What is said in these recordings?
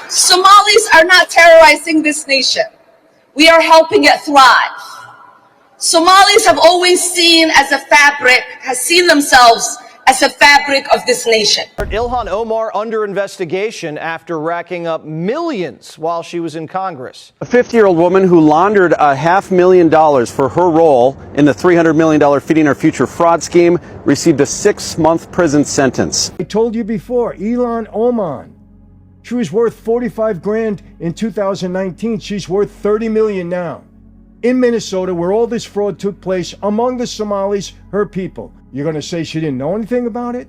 Somalis are not terrorizing this nation. We are helping it thrive. Somalis have always seen themselves as a fabric of this nation. Ilhan Omar under investigation after racking up millions while she was in Congress. A 50-year-old woman who laundered $500,000 for her role in the $300 million Feeding Our Future fraud scheme received a 6-month prison sentence. I told you before, Ilhan Omar. She was worth 45 grand in 2019. She's worth 30 million now. In Minnesota, where all this fraud took place among the Somalis, her people. You're going to say she didn't know anything about it?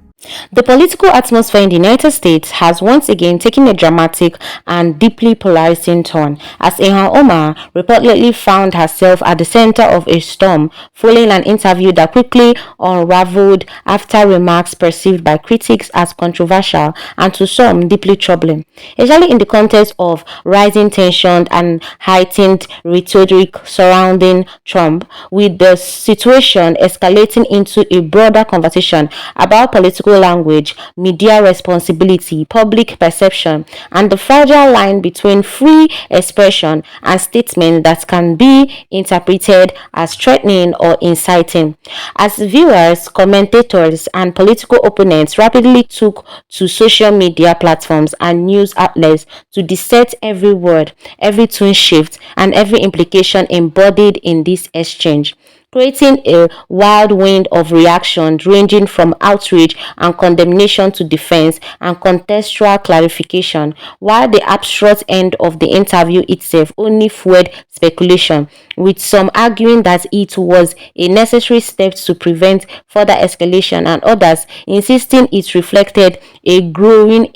The political atmosphere in the United States has once again taken a dramatic and deeply polarizing turn as Ilhan Omar reportedly found herself at the center of a storm following an interview that quickly unraveled after remarks perceived by critics as controversial and to some deeply troubling, especially in the context of rising tension and heightened rhetoric surrounding Trump, with the situation escalating into a broader conversation about political language, media responsibility, public perception, and the fragile line between free expression and statements that can be interpreted as threatening or inciting. As viewers, commentators, and political opponents rapidly took to social media platforms and news outlets to dissect every word, every tone shift, and every implication embodied in this exchange, creating a whirlwind of reactions ranging from outrage and condemnation to defense and contextual clarification, while the abstract end of the interview itself only fueled speculation, with some arguing that it was a necessary step to prevent further escalation and others insisting it reflected a growing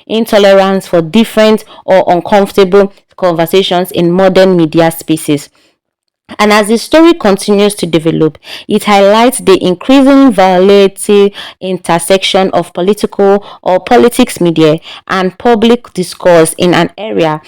intolerance for different or uncomfortable conversations in modern media spaces. And as the story continues to develop, it highlights the increasing volatile intersection of politics, media, and public discourse in an era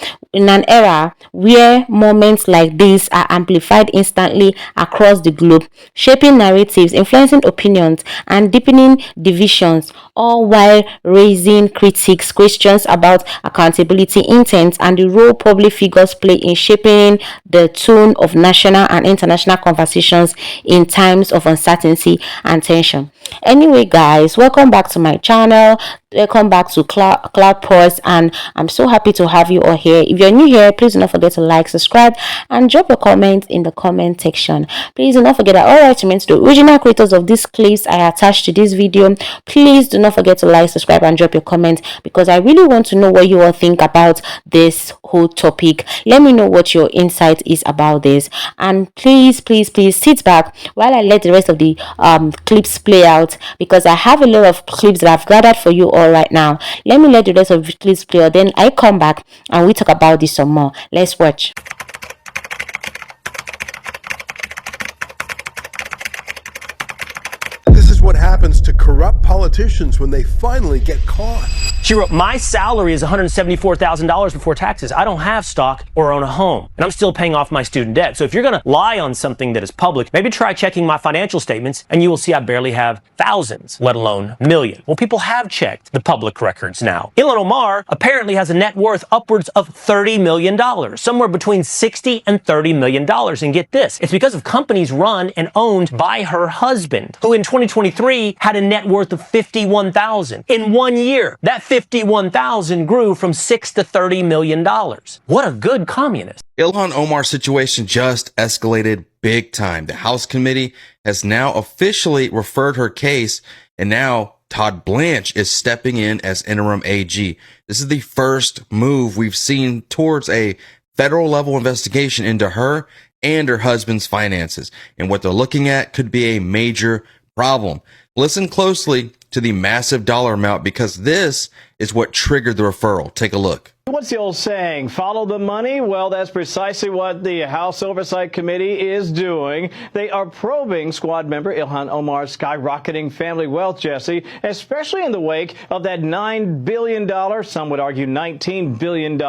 where moments like this are amplified instantly across the globe, shaping narratives, influencing opinions, and deepening divisions, all while raising critics' questions about accountability, intent, and the role public figures play in shaping the tone of national and international conversations in times of uncertainty and tension. Anyway, guys, welcome back to my channel. Welcome back to Cloud Pause, and I'm so happy to have you all here. If you're new here, please do not forget to like, subscribe, and drop a comment in the comment section. Please do not forget that all rights remain to the original creators of these clips I attached to this video. Please do not forget to like, subscribe, and drop your comment, because I really want to know what you all think about this whole topic. Let me know what your insight is about this, and please sit back while I let the rest of the clips play out, because I have a lot of clips that I've gathered for you all right now. Let me let the rest of the clips play out, then I come back and we talk about this some more. Let's watch. This is what happens to corrupt politicians when they finally get caught. She wrote, "My salary is $174,000 before taxes. I don't have stock or own a home, and I'm still paying off my student debt. So if you're going to lie on something that is public, maybe try checking my financial statements, and you will see I barely have thousands, let alone millions." Well, people have checked the public records now. Ilhan Omar apparently has a net worth upwards of $30 million, somewhere between $60 and $30 million. And get this, it's because of companies run and owned by her husband, who in 2023 had a net worth of $51,000. In 1 year, that $51,000 grew from $6 to $30 million. What a good communist. Ilhan Omar's situation just escalated big time. The House committee has now officially referred her case, and now Todd Blanche is stepping in as interim AG. This is the first move we've seen towards a federal level investigation into her and her husband's finances. And what they're looking at could be a major problem. Listen closely to the massive dollar amount, because this is what triggered the referral. Take a look. What's the old saying? Follow the money? Well, that's precisely what the House Oversight Committee is doing. They are probing squad member Ilhan Omar's skyrocketing family wealth, Jesse, especially in the wake of that $9 billion, some would argue $19 billion,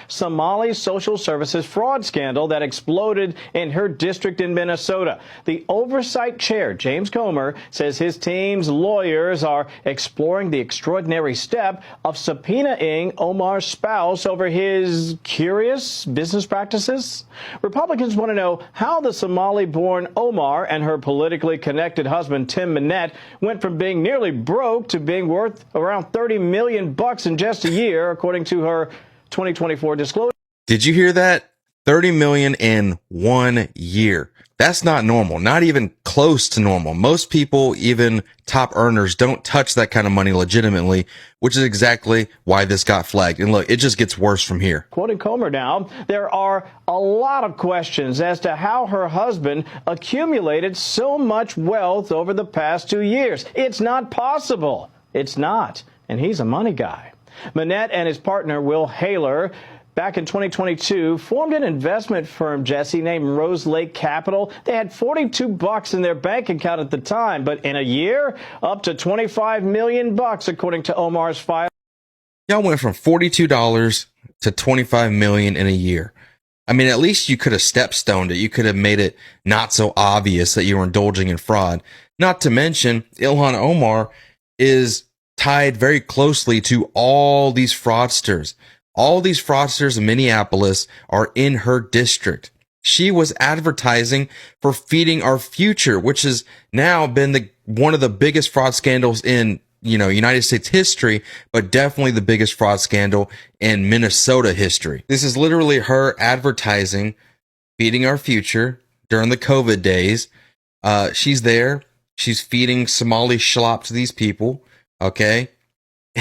Somali social services fraud scandal that exploded in her district in Minnesota. The Oversight Chair, James Comer, says his team's lawyers are exploring the extraordinary step of subpoenaing Omar's spouse House over his curious business practices? Republicans want to know how the Somali-born Omar and her politically connected husband, Tim Minette, went from being nearly broke to being worth around $30 million in just a year, according to her 2024 disclosure. Did you hear that? 30 million in 1 year. That's not normal, not even close to normal. Most people, even top earners, don't touch that kind of money legitimately, which is exactly why this got flagged. And look, it just gets worse from here. Quoting Comer now, there are a lot of questions as to how her husband accumulated so much wealth over the past 2 years. It's not possible. It's not. And he's a money guy. Minette and his partner, Will Haler, back in 2022, formed an investment firm, Jesse, named Rose Lake Capital. They had $42 in their bank account at the time, but in a year, up to $25 million, according to Omar's file. Y'all went from $42 to $25 million in a year. I mean, at least you could have stepstoned it. You could have made it not so obvious that you were indulging in fraud. Not to mention, Ilhan Omar is tied very closely to all these fraudsters. All these fraudsters in Minneapolis are in her district. She was advertising for Feeding Our Future, which has now been one of the biggest fraud scandals in, United States history, but definitely the biggest fraud scandal in Minnesota history. This is literally her advertising Feeding Our Future during the COVID days. She's there. She's feeding Somali schlop to these people. Okay.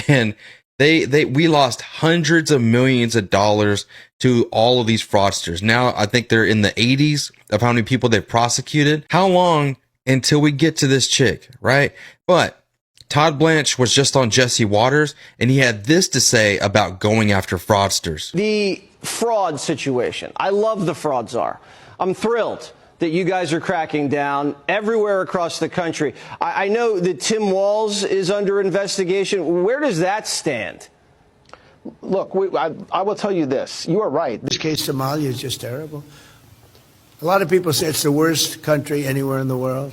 And we lost hundreds of millions of dollars to all of these fraudsters. Now I think they're in the 80s of how many people they've prosecuted. How long until we get to this chick, right? But Todd Blanche was just on Jesse Waters, and he had this to say about going after fraudsters. The fraud situation. I love the fraud czar. I'm thrilled that you guys are cracking down everywhere across the country. I know that Tim Walz is under investigation. Where does that stand? Look, I will tell you this. You are right. This case, Somalia, is just terrible. A lot of people say it's the worst country anywhere in the world.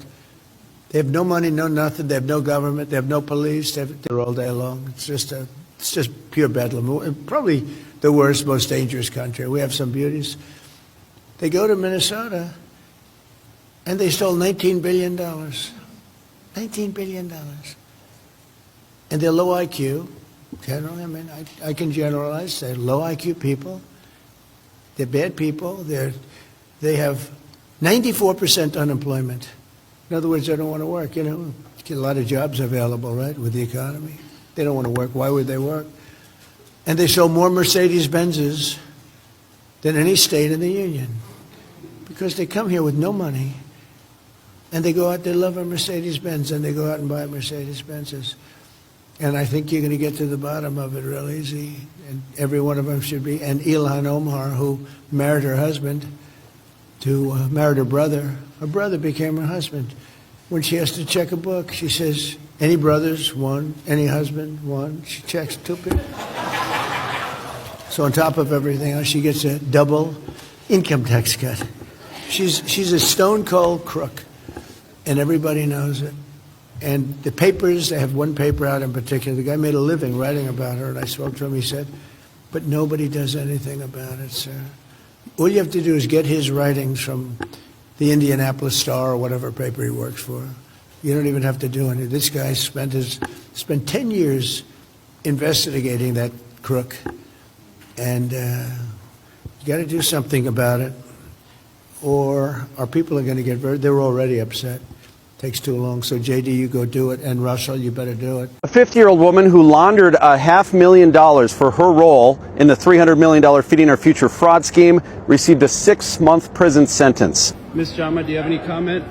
They have no money, no nothing. They have no government. They have no police. They're all day long. It's just pure bedlam. Probably the worst, most dangerous country. We have some beauties. They go to Minnesota, and they stole $19 billion. $19 billion. And they're low IQ. Generally, I mean, I can generalize. They're low IQ people. They're bad people. They have 94% unemployment. In other words, they don't want to work. Get a lot of jobs available, right, with the economy. They don't want to work. Why would they work? And they sold more Mercedes-Benzes than any state in the union because they come here with no money. And they go out, they love a Mercedes-Benz, and they go out and buy Mercedes-Benzes. And I think you're going to get to the bottom of it real easy. And every one of them should be. And Ilhan Omar, who married her husband, married her brother. Her brother became her husband. When she has to check a book, she says, any brothers? One. Any husband? One. She checks 2 people. So on top of everything else, she gets a double income tax cut. She's a stone-cold crook. And everybody knows it. And the papers, they have one paper out in particular. The guy made a living writing about her, and I spoke to him. He said, but nobody does anything about it, sir. All you have to do is get his writings from the Indianapolis Star or whatever paper he works for. You don't even have to do anything. This guy spent 10 years investigating that crook. And you got to do something about it, or our people are going to they're already upset. Takes too long. So, JD, you go do it. And Russell, you better do it. A 50-year-old woman who laundered $500,000 for her role in the $300 million Feeding Our Future fraud scheme received a 6-month prison sentence. Ms. Jama, do you have any comment?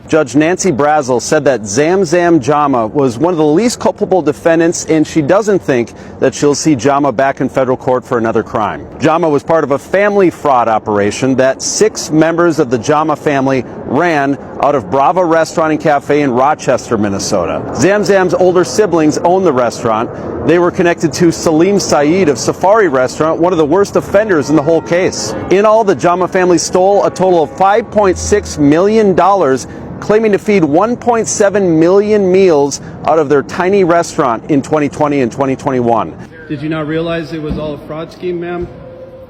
Judge Nancy Brazel said that Zamzam Jama was one of the least culpable defendants, and she doesn't think that she'll see Jama back in federal court for another crime. Jama was part of a family fraud operation that 6 members of the Jama family ran out of Brava Restaurant and Cafe in Rochester, Minnesota. Zamzam's older siblings owned the restaurant. They were connected to Salim Saeed of Safari Restaurant, one of the worst offenders in the whole case. In all, the Jama family stole a total of $5.6 million, claiming to feed 1.7 million meals out of their tiny restaurant in 2020 and 2021. Did you not realize it was all a fraud scheme, ma'am?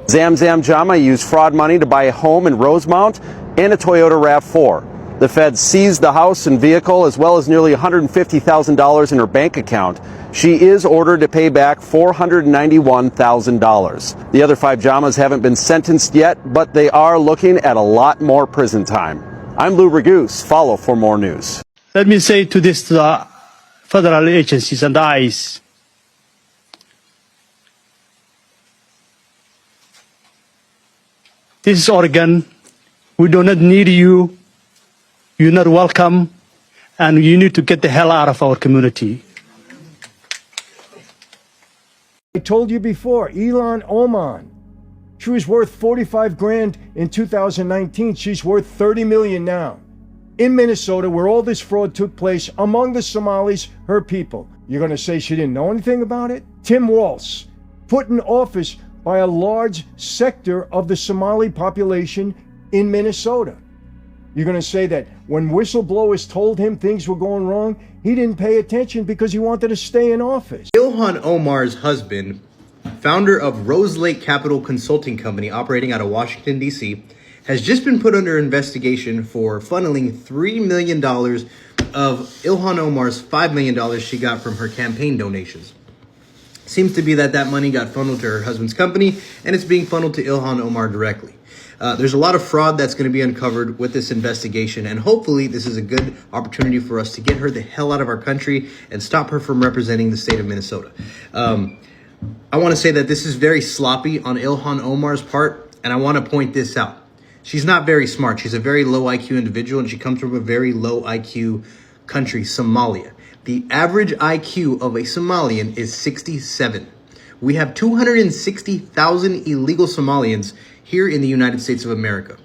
Zamzam Jama used fraud money to buy a home in Rosemount and a Toyota RAV4. The feds seized the house and vehicle as well as nearly $150,000 in her bank account. She is ordered to pay back $491,000. The other 5 Jamas haven't been sentenced yet, but they are looking at a lot more prison time. I'm Lou Ragoose. Follow for more news. Let me say to this to the federal agencies and the ICE. This is Oregon. We do not need you. You're not welcome. And you need to get the hell out of our community. I told you before, Ilhan Omar. She was worth 45 grand in 2019. She's worth 30 million now. In Minnesota, where all this fraud took place among the Somalis, her people. You're going to say she didn't know anything about it? Tim Walz, put in office by a large sector of the Somali population in Minnesota. You're going to say that when whistleblowers told him things were going wrong, he didn't pay attention because he wanted to stay in office. Ilhan Omar's husband, founder of Rose Lake Capital Consulting Company operating out of Washington, D.C., has just been put under investigation for funneling $3 million of Ilhan Omar's $5 million she got from her campaign donations. Seems to be that money got funneled to her husband's company, and it's being funneled to Ilhan Omar directly. There's a lot of fraud that's going to be uncovered with this investigation, and hopefully this is a good opportunity for us to get her the hell out of our country and stop her from representing the state of Minnesota. I want to say that this is very sloppy on Ilhan Omar's part, and I want to point this out. She's not very smart. She's a very low IQ individual, and she comes from a very low IQ country, Somalia. The average IQ of a Somalian is 67. We have 260,000 illegal Somalians here in the United States of America.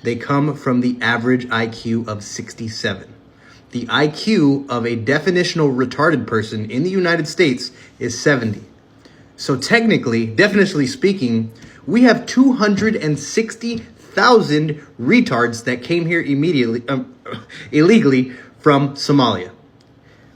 They come from the average IQ of 67. The IQ of a definitional retarded person in the United States is 70. So technically, definitionally speaking, we have 260,000 retards that came here illegally from Somalia.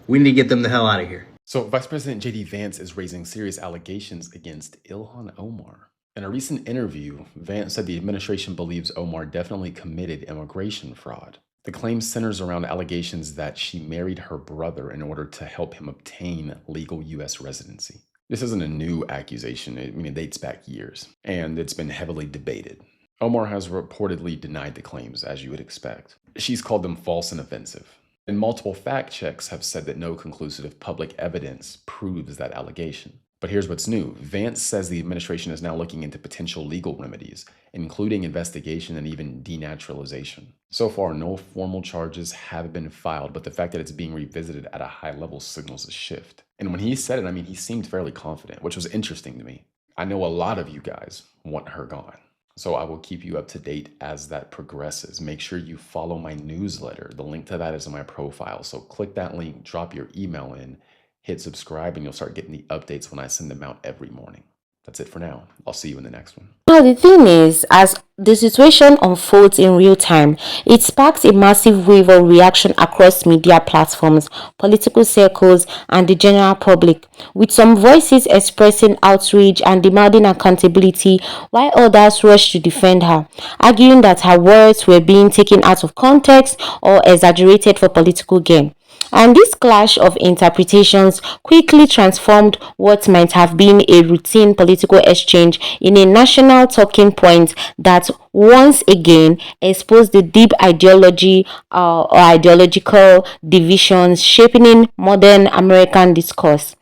We need to get them the hell out of here. So Vice President J.D. Vance is raising serious allegations against Ilhan Omar. In a recent interview, Vance said the administration believes Omar definitely committed immigration fraud. The claim centers around allegations that she married her brother in order to help him obtain legal U.S. residency. This isn't a new accusation. It dates back years, and it's been heavily debated. Omar has reportedly denied the claims, as you would expect. She's called them false and offensive. And multiple fact checks have said that no conclusive public evidence proves that allegation. But here's what's new. Vance says the administration is now looking into potential legal remedies, including investigation and even denaturalization. So far, no formal charges have been filed, but the fact that it's being revisited at a high level signals a shift. And when he said it, he seemed fairly confident, which was interesting to me. I know a lot of you guys want her gone. So I will keep you up to date as that progresses. Make sure you follow my newsletter. The link to that is in my profile. So click that link, drop your email in, hit subscribe, and you'll start getting the updates when I send them out every morning. That's it for now. I'll see you in the next one. Now, the thing is, as the situation unfolds in real time, it sparks a massive wave of reaction across media platforms, political circles, and the general public, with some voices expressing outrage and demanding accountability, while others rush to defend her, arguing that her words were being taken out of context or exaggerated for political gain. And this clash of interpretations quickly transformed what might have been a routine political exchange in a national talking point that once again exposed the deep ideology or ideological divisions shaping modern American discourse.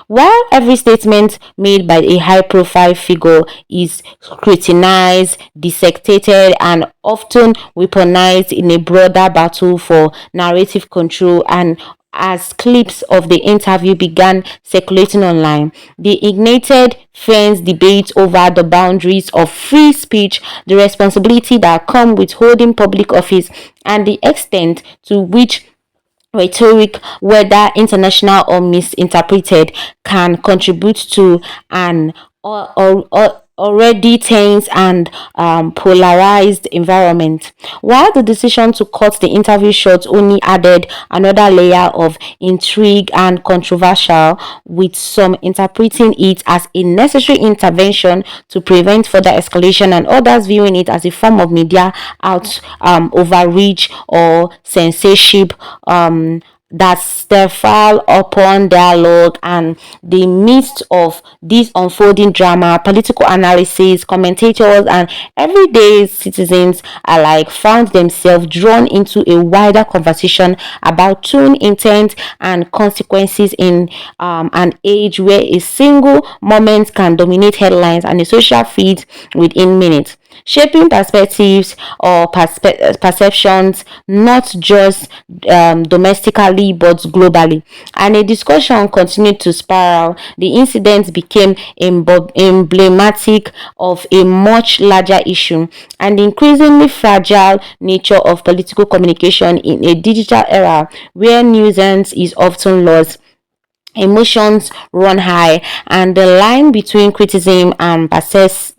While every statement made by a high-profile figure is scrutinized, dissected, and often weaponized in a broader battle for narrative control, and as clips of the interview began circulating online, the ignited fierce debate over the boundaries of free speech, the responsibility that come with holding public office, and the extent to which rhetoric, whether international or misinterpreted, can contribute to an already tense and polarized environment. While the decision to cut the interview short only added another layer of intrigue and controversial, with some interpreting it as a necessary intervention to prevent further escalation and others viewing it as a form of media overreach or censorship that stifle upon dialogue. And the midst of this unfolding drama, political analysis, commentators, and everyday citizens alike found themselves drawn into a wider conversation about tone, intent, and consequences in an age where a single moment can dominate headlines and a social feed within minutes, shaping perspectives or perceptions not just domestically but globally. And a discussion continued to spiral. The incident became emblematic of a much larger issue and the increasingly fragile nature of political communication in a digital era where nuisance is often lost, emotions run high, and the line between criticism and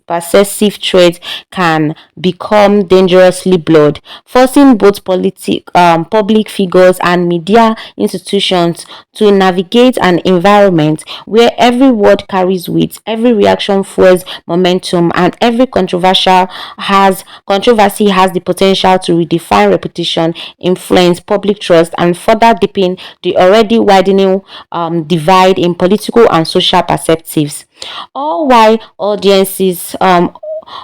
pervasive threat can become dangerously blurred, forcing both public figures and media institutions to navigate an environment where every word carries weight, every reaction fuels momentum, and every controversy has the potential to redefine reputation, influence public trust, and further deepen the already widening divide in political and social perspectives. All while audiences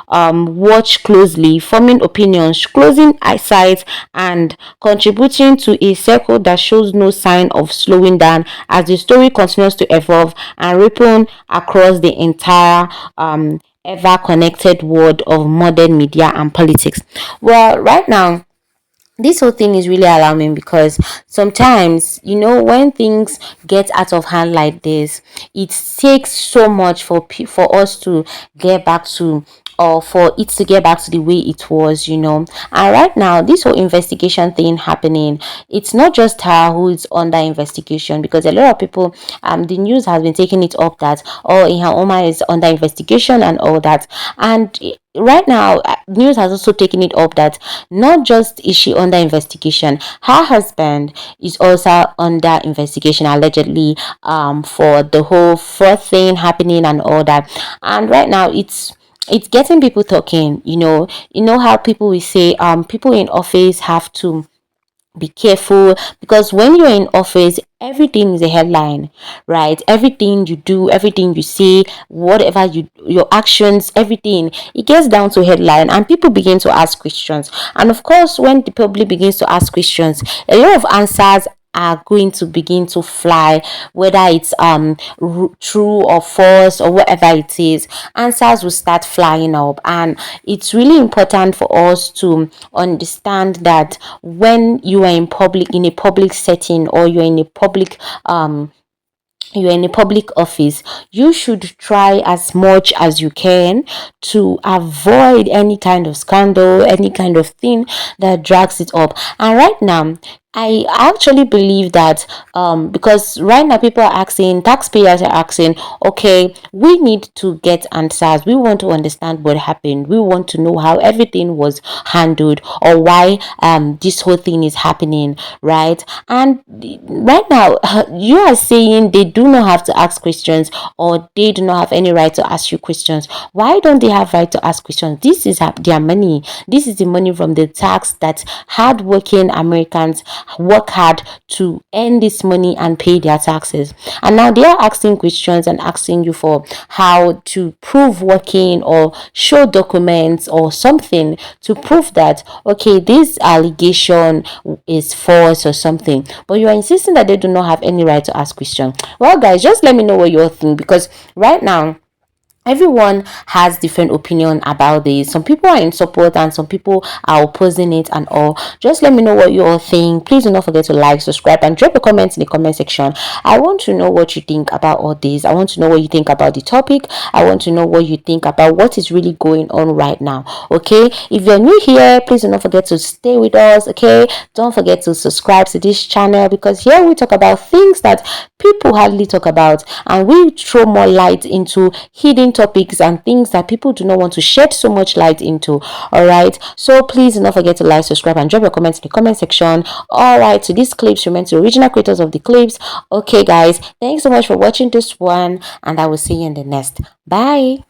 watch closely, forming opinions, closing eyesight, and contributing to a circle that shows no sign of slowing down as the story continues to evolve and ripple across the entire ever connected world of modern media and politics. Well, right now, this whole thing is really alarming because sometimes, when things get out of hand like this, it takes so much for us to get back to, or for it to get back to the way it was. And right now, this whole investigation thing happening, it's not just her who is under investigation, because a lot of people, the news has been taking it up that, oh, Ilhan Omar is under investigation and all that. And right now, news has also taken it up that not just is she under investigation, her husband is also under investigation, allegedly, for the whole fraud thing happening and all that. And right now, it's getting people talking. How people will say people in office have to be careful, because when you're in office, everything is a headline, right? Everything you do, everything you say, whatever your actions, everything, it gets down to headline, and people begin to ask questions. And of course, when the public begins to ask questions, a lot of answers are going to begin to fly, whether it's true or false or whatever it is. Answers will start flying up, and it's really important for us to understand that when you are in a public setting, or you're in a public office, you should try as much as you can to avoid any kind of scandal, any kind of thing that drags it up. And right now, I actually believe that because right now people are asking, taxpayers are asking, okay, we need to get answers. We want to understand what happened. We want to know how everything was handled, or why this whole thing is happening, right? And right now, you are saying they do not have to ask questions, or they do not have any right to ask you questions. Why don't they have right to ask questions? This is their money. This is the money from the tax that hardworking Americans work hard to earn this money and pay their taxes. And now they are asking questions and asking you for how to prove working, or show documents or something to prove that, okay, this allegation is false or something. But you are insisting that they do not have any right to ask questions. Well, guys, just let me know what you think, because right now, everyone has different opinion about this. Some people are in support and some people are opposing it and all. Just let me know what you all think. Please do not forget to like, subscribe, and drop a comment in the comment section. I want to know what you think about all this. I want to know what you think about the topic. I want to know what you think about what is really going on right now. Okay, if you're new here, please do not forget to stay with us. Okay, don't forget to subscribe to this channel, because here we talk about things that people hardly talk about, and we throw more light into hidden topics and things that people do not want to shed so much light into. Alright, so please do not forget to like, subscribe, and drop your comments in the comment section. Alright, so these clips remain to the original creators of the clips. Okay guys, thanks so much for watching this one, and I will see you in the next. Bye.